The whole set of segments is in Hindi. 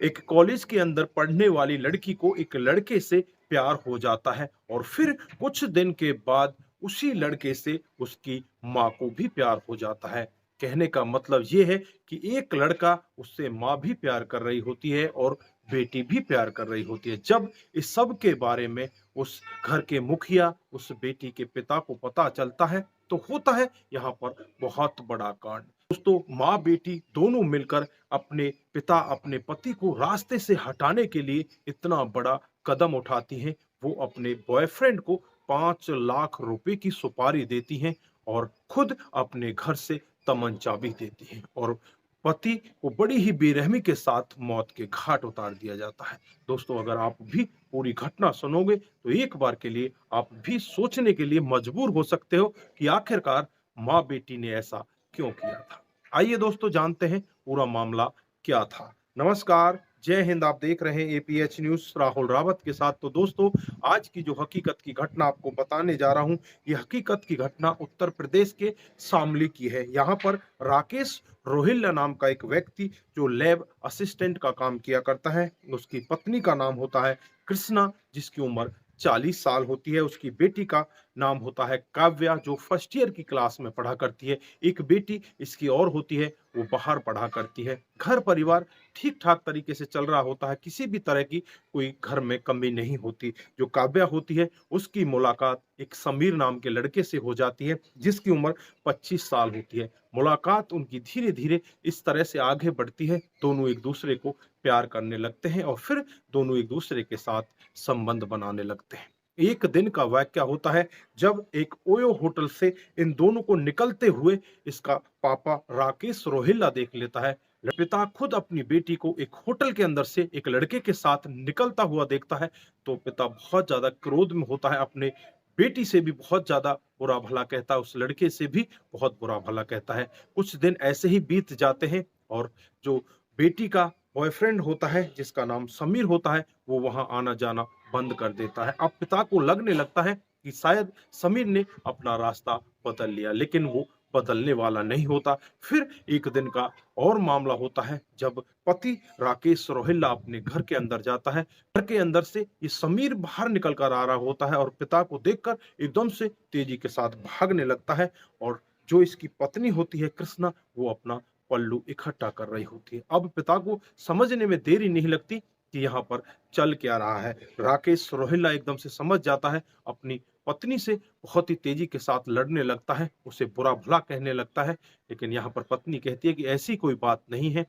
एक कॉलेज के अंदर पढ़ने वाली लड़की को एक लड़के से प्यार हो जाता है और फिर कुछ दिन के बाद उसी लड़के से उसकी माँ को भी प्यार हो जाता है। कहने का मतलब ये है कि एक लड़का उससे माँ भी प्यार कर रही होती है और बेटी भी प्यार कर रही होती है। जब इस सब के बारे में उस घर के मुखिया उस बेटी के पिता को पता चलता है तो होता है यहाँ पर बहुत बड़ा कांड। दोस्तों, माँ बेटी दोनों मिलकर अपने पिता अपने पति को रास्ते से हटाने के लिए इतना बड़ा कदम उठाती हैं। वो अपने बॉयफ्रेंड को 5 लाख रुपए की सुपारी देती हैं और खुद अपने घर से तमंचा भी देती हैं और पति को बड़ी ही बेरहमी के साथ मौत के घाट उतार दिया जाता है। दोस्तों, अगर आप भी पूरी घटना सुनोगे तो एक बार के लिए आप भी सोचने के लिए मजबूर हो सकते हो कि आखिरकार माँ बेटी ने ऐसा क्यों किया था। आइए दोस्तों, जानते हैं पूरा मामला क्या था। नमस्कार, जय हिंद। आप देख रहे हैं एपीएच न्यूज़ राहुल रावत के साथ। तो दोस्तों, आज की जो हकीकत की घटना आपको बताने जा रहा हूँ, ये हकीकत की घटना उत्तर प्रदेश के शामली की है। यहाँ पर राकेश रोहिल्ला नाम का एक व्यक्ति जो लैब असिस्टेंट का काम किया करता है, उसकी पत्नी का नाम होता है कृष्णा, जिसकी उम्र 40 साल होती है। उसकी बेटी का नाम होता है काव्या, जो फर्स्ट ईयर की क्लास में पढ़ा करती है। एक बेटी इसकी और होती है, वो बाहर पढ़ा करती है। घर परिवार ठीक ठाक तरीके से चल रहा होता है, किसी भी तरह की कोई घर में कमी नहीं होती। जो काव्या होती है उसकी मुलाकात एक समीर नाम के लड़के से हो जाती है, जिसकी उम्र 25 साल होती है। मुलाकात उनकी धीरे धीरे इस तरह से आगे बढ़ती है, दोनों एक दूसरे को प्यार करने लगते हैं और फिर दोनों एक दूसरे के साथ संबंध बनाने लगते हैं। एक दिन का वाकया होता है जब एक ओयो होटल से इन दोनों को निकलते हुए इसका पापा राकेश रोहिल्ला देख लेता है। पिता खुद अपनी बेटी को एक होटल के अंदर से एक लड़के के साथ निकलता हुआ देखता है तो पिता बहुत ज्यादा क्रोध में होता है। अपने बेटी से भी बहुत ज्यादा बुरा भला कहता है, उस लड़के से भी बहुत बुरा भला कहता है। कुछ दिन ऐसे ही बीत जाते हैं और जो बेटी का बॉयफ्रेंड होता है जिसका नाम समीर होता है, वो वहां आना जाना बंद कर देता है। अब पिता को लगने लगता है कि शायद समीर ने अपना रास्ता बदल लिया, लेकिन वो बदलने वाला नहीं होता। फिर एक दिन का और मामला होता है जब पति राकेश रोहिल्ला अपने घर के अंदर जाता है। घर के अंदर से ये समीर बाहर निकल कर आ रहा होता है और पिता को देखकर एकदम से तेजी के साथ भागने लगता है और जो इसकी पत्नी होती है कृष्णा, वो अपना पल्लू इकट्ठा कर रही होती है। अब पिता को समझने में देरी नहीं लगती कि यहाँ पर चल क्या रहा है। राकेश रोहिल्ला एकदम से समझ जाता है, अपनी पत्नी से बहुत ही तेजी के साथ लड़ने लगता है, उसे बुरा भला कहने लगता है। लेकिन यहाँ पर पत्नी कहती है कि ऐसी कोई बात नहीं है।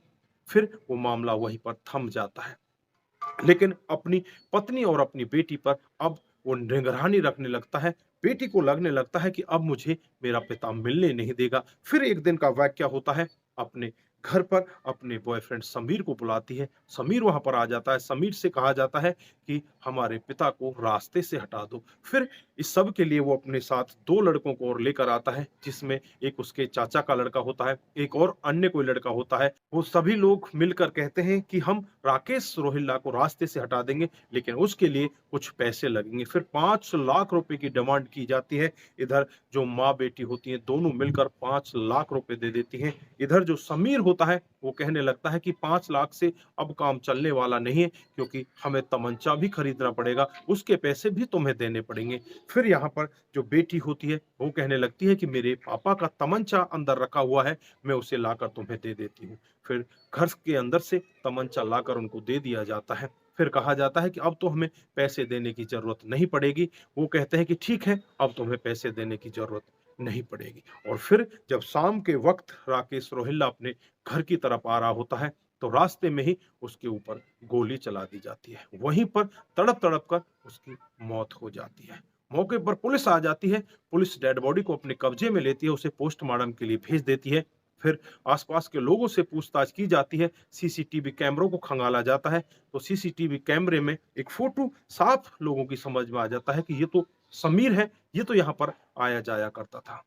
फिर वो मामला वहीं पर थम जाता है। लेकिन अपनी पत्नी और अपनी बेटी पर अब वो निगरानी रखने लगता है। बेटी को लगने लगता है कि अब मुझे मेरा पिता मिलने नहीं देगा। फिर एक दिन का वाकया होता है, अपने घर पर अपने बॉयफ्रेंड समीर को बुलाती है। समीर वहां पर आ जाता है। समीर से कहा जाता है कि हमारे पिता को रास्ते से हटा दो। फिर इस सब के लिए वो अपने साथ 2 लड़कों को और लेकर आता है, जिसमें एक उसके चाचा का लड़का होता है, एक और अन्य कोई लड़का होता है। वो सभी लोग मिलकर कहते हैं कि हम राकेश रोहिल्ला को रास्ते से हटा देंगे, लेकिन उसके लिए कुछ पैसे लगेंगे। फिर 5 लाख रुपए की डिमांड की जाती है। इधर जो माँ बेटी होती हैं दोनों मिलकर 5 लाख रुपए दे देती हैं। इधर जो समीर होता है वो कहने लगता है कि 5 लाख से अब काम चलने वाला नहीं है, क्योंकि हमें तमंचा भी खरीदना पड़ेगा, उसके पैसे भी तुम्हें देने पड़ेंगे। फिर यहाँ पर जो बेटी होती है वो कहने लगती है कि मेरे पापा का तमंचा अंदर रखा हुआ है, मैं उसे लाकर तुम्हें दे देती हूँ। फिर घर के अंदर से तमंचा लाकर उनको दे दिया जाता है। फिर कहा जाता है कि अब तो हमें पैसे देने की जरूरत नहीं पड़ेगी। वो कहते हैं कि ठीक है, अब तुम्हें पैसे देने की जरूरत नहीं पड़ेगी। और फिर जब शाम के वक्त राकेश रोहिल्ला अपने घर की तरफ आ रहा होता है तो रास्ते में ही उसके ऊपर गोली चला दी जाती है। वहीं पर तड़प तड़प कर उसकी मौत हो जाती है। मौके पर पुलिस आ जाती है। पुलिस डेड बॉडी को अपने कब्जे में लेती है, उसे पोस्टमार्टम के लिए भेज देती है। फिर आसपास के लोगों से पूछताछ की जाती है। सीसीटीवी कैमरों को खंगाला जाता है तो सीसीटीवी कैमरे में एक फोटो साफ लोगों की समझ में आ जाता है कि ये तो समीर है, ये तो यहाँ पर आया जाया करता था।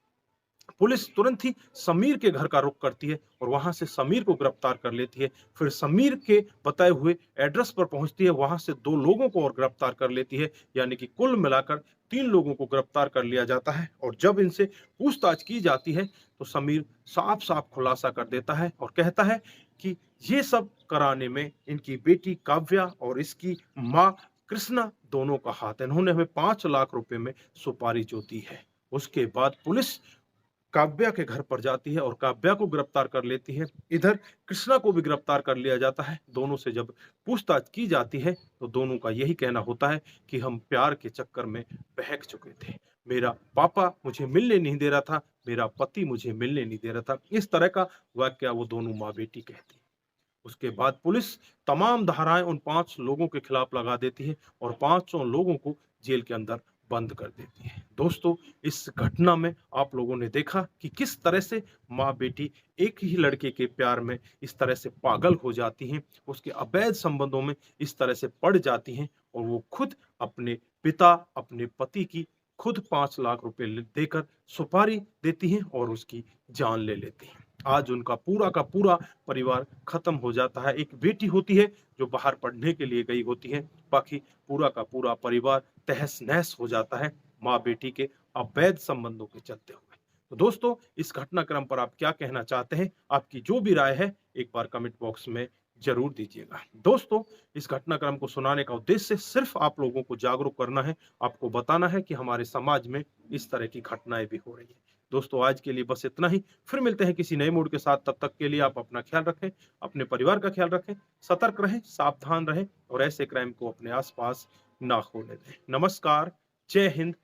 पुलिस तुरंत ही समीर के घर का रुख करती है और वहां से समीर को गिरफ्तार कर लेती है। फिर समीर के बताए हुए एड्रेस पर पहुंचती है, वहां से 2 लोगों को और गिरफ्तार कर लेती है। यानी कि कुल मिलाकर 3 लोगों को गिरफ्तार कर लिया जाता है। और जब इनसे पूछताछ की जाती है तो समीर साफ साफ खुलासा कर देता है और कहता है कि ये सब कराने में इनकी बेटी काव्या और इसकी माँ कृष्णा दोनों का हाथ है। इन्होंने हमें 5 लाख रुपए में सुपारी जो दी है। उसके बाद पुलिस काव्या के घर पर जाती है और काव्या को गिरफ्तार कर लेती है। इधर कृष्णा को भी गिरफ्तार कर लिया जाता है। दोनों से जब पूछताछ की जाती है तो दोनों का यही कहना होता है कि हम प्यार के चक्कर में बहक चुके थे। मेरा पापा मुझे मिलने नहीं दे रहा था, मेरा पति मुझे मिलने नहीं दे रहा था। इस तरह का वाकया वो दोनों माँ-बेटी कहती है। उसके बाद पुलिस तमाम धाराएं उन 5 लोगों के खिलाफ लगा देती है और 500 लोगों को जेल के अंदर बंद कर देती है। दोस्तों, इस घटना में आप लोगों ने देखा कि किस तरह से माँ बेटी एक ही लड़के के प्यार में इस तरह से पागल हो जाती हैं, उसके अवैध संबंधों में इस तरह से पड़ जाती हैं और वो खुद अपने पिता, अपने पति की खुद 5 लाख रुपए देकर सुपारी देती हैं और उसकी जान ले लेती हैं। आज उनका पूरा का पूरा परिवार खत्म हो जाता है। एक बेटी होती है जो बाहर पढ़ने के लिए गई होती है, बाकी पूरा का पूरा परिवार तहस-नहस हो जाता है माँ-बेटी के अवैध संबंधों के चलते हुए। तो दोस्तों, इस घटनाक्रम पर आप क्या कहना चाहते हैं? आपकी जो भी राय है एक बार कमेंट बॉक्स में ज़रूर दीजिएगा। दोस्तों, इस घटनाक्रम को सुनाने का उद्देश्य सिर्फ आप लोगों को जागरूक करना है, आपको बताना है कि हमारे समाज में इस तरह की घटनाएँ भी हो रही हैं। दोस्तों, आज के लिए बस इतना ही। फिर मिलते हैं किसी नए मूड के साथ। तब तक के लिए आप अपना ख्याल रखें, अपने परिवार का ख्याल रखें, सतर्क रहें, सावधान रहें और ऐसे क्राइम को अपने आस-पास ना होने दें। नमस्कार, जय हिंद,